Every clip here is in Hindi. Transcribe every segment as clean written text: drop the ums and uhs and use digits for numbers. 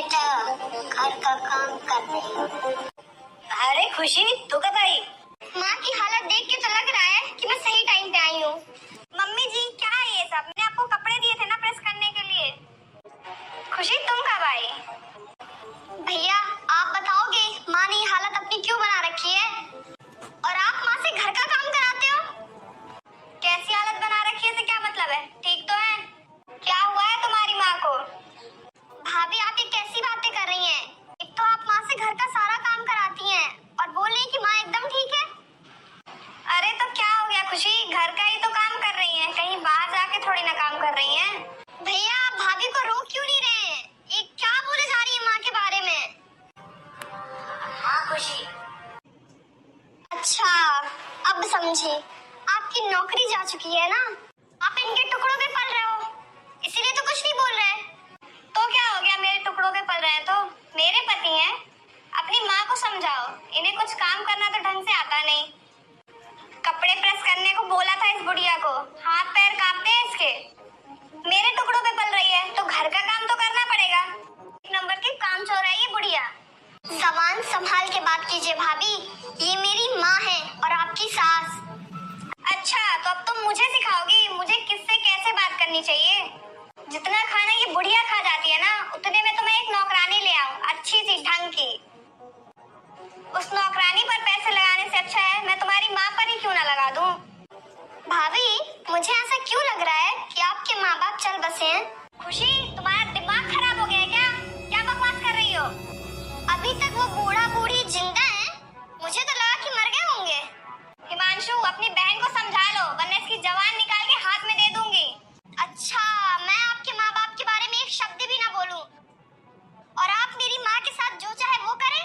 बेटा, घर का काम कर रही हूँ। अरे खुशी, तू कब आई? माँ की हालत देख के तो लग रहा है कि मैं सही टाइम पे आई हूँ। मम्मी जी, क्या है ये सब? मैंने आपको कपड़े दिए थे ना प्रेस करने के लिए। खुशी, तुम कब आई? भैया, आप बताओगे माँ ने ये हालत अपनी क्यों बना रखी है? और आप माँ से घर का काम कराते हो? कैसी हालत बना रखी है, इससे क्या मतलब है? ठीक तो है? क्या हुआ है तुम्हारी माँ को? भाभी, आप ये कैसी बातें कर रही हैं? एक तो आप माँ से घर का सारा काम कराती हैं और बोल रही हैं कि माँ एकदम ठीक है। अरे तो क्या हो गया खुशी, घर का ही तो काम कर रही हैं, कहीं बाहर जाके थोड़ी ना काम कर रही हैं। भैया, आप भाभी को रोक क्यों नहीं रहे हैं? ये क्या बोले जा रही है माँ के बारे में? हाँ खुशी। अच्छा, अब समझी। आपकी नौकरी जा चुकी है ना? आप इनके टुकड़ों पे पल रहे हो, इसीलिए तो कुछ नहीं बोल रहे। तो क्या हो गया, मेरे टुकड़ों पे पल रहे हैं तो? मेरे पति हैं, अपनी माँ को समझाओ, इन्हें कुछ काम करना तो ढंग से आता नहीं। कपड़े प्रेस करने को बोला था इस बुढ़िया को, हाथ पैर कांपते हैं इसके। मेरे टुकड़ों पे पल रही है तो घर का काम तो करना पड़ेगा। एक नंबर की कामचोर है ये बुढ़िया। जबान संभाल के बात कीजिए भाभी, ये मेरी माँ है और आपकी सास। अच्छा, तो अब तुम मुझे सिखाओगी मुझे किससे कैसे बात करनी चाहिए? जितना खाना ये बुढ़िया खा जाती है ना, उतने में तो मैं एक नौकरानी ले आऊं, अच्छी सी ढंग की। उस नौकरानी पर पैसे लगाने से अच्छा है मैं तुम्हारी माँ पर ही क्यों ना लगा दूं। भाभी, मुझे ऐसा क्यों लग रहा है कि आपके माँ बाप चल बसे हैं? खुशी, तुम्हारा दिमाग खराब हो गया है क्या? क्या बकवास कर रही हो? अभी तक वो बूढ़ा बूढ़ी जिंदा है, मुझे तो लगा कि मर गए होंगे। हिमांशु, अपनी बहन को समझा लो वरना इसकी जवान निकाल के हाथ में दे दूंगी। अच्छा, मैं आपके माँ बाप के बारे में एक शब्द भी ना बोलूं और आप मेरी माँ के साथ जो चाहे वो करें?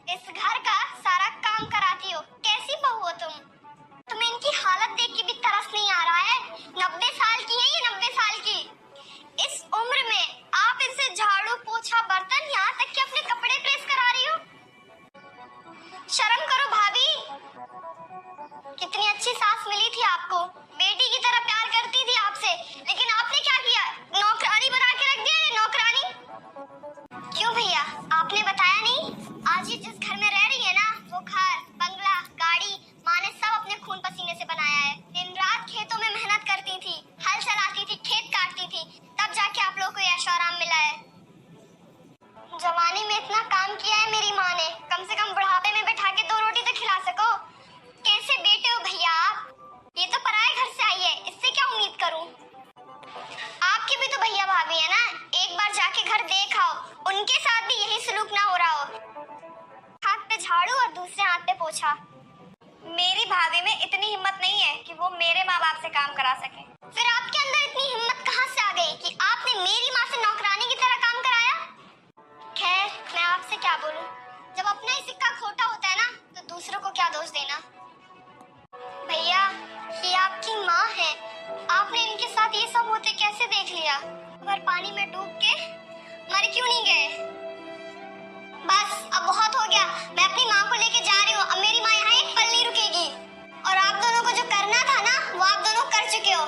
इस घर का सारा काम कराती हो, कैसी बहू हो तुम? तुम्हें इनकी हालत देख के भी तरस नहीं आ रहा है? 90 साल की है ये, 90 साल की। इस उम्र में आप इनसे झाड़ू पोछा बर्तन, यहाँ तक कि अपने कपड़े प्रेस करा रही हो। शर्म करो भाभी। कितनी अच्छी सास मिली थी आपको, बेटी की तरह प्यार करती थी आपसे, लेकिन आपने क्या किया? नौकरानी बना के रख दिया। ये नौकरानी क्यों भैया, आपने बताया नहीं? आज ये जिस घर में रह रही है ना, वो घर बंगला गाड़ी माँ ने सब अपने खून पसीने से बनाया है। दिन रात खेतों में मेहनत करती थी, हल चलाती थी, खेत काटती थी, तब जाके आप लोगों को ये ऐशो आराम मिला है। जवानी में इतना काम किया है मेरी माँ ने, कम से कम बुढ़ापे में बैठा के 2 रोटी तो खिला सको। कैसे बेटे हो भैया आप? ये तो पराये घर से आई है, इससे क्या उम्मीद करूं? आपके भी तो भैया भाभी है ना, एक बार जाके घर देख आओ, उनके साथ भी यही सलूक ना हो रहा हो। हाथ पे झाड़ू और दूसरे हाथ पे पोछा। मेरी भाभी में इतनी हिम्मत नहीं है कि वो मेरे माँ बाप से काम करा सके। फिर आपके अंदर इतनी हिम्मत कहाँ से आ गई कि आपने मेरी माँ से नौकरानी की तरह काम कराया? खैर, मैं आपसे क्या बोलूं, जब अपना ही सिक्का खोटा होता है ना, तो दूसरों को क्या दोष देना। भैया, ये आपकी माँ है, आपने इनके साथ ये सब होते कैसे देख लिया? पर पानी में डूब के मर क्यों नहीं गए? बस, अब बहुत हो गया। मैं अपनी माँ को लेके जा रही हूँ, अब मेरी माँ यहाँ एक पल नहीं रुकेगी। और आप दोनों को जो करना था ना, वो आप दोनों कर चुके हो।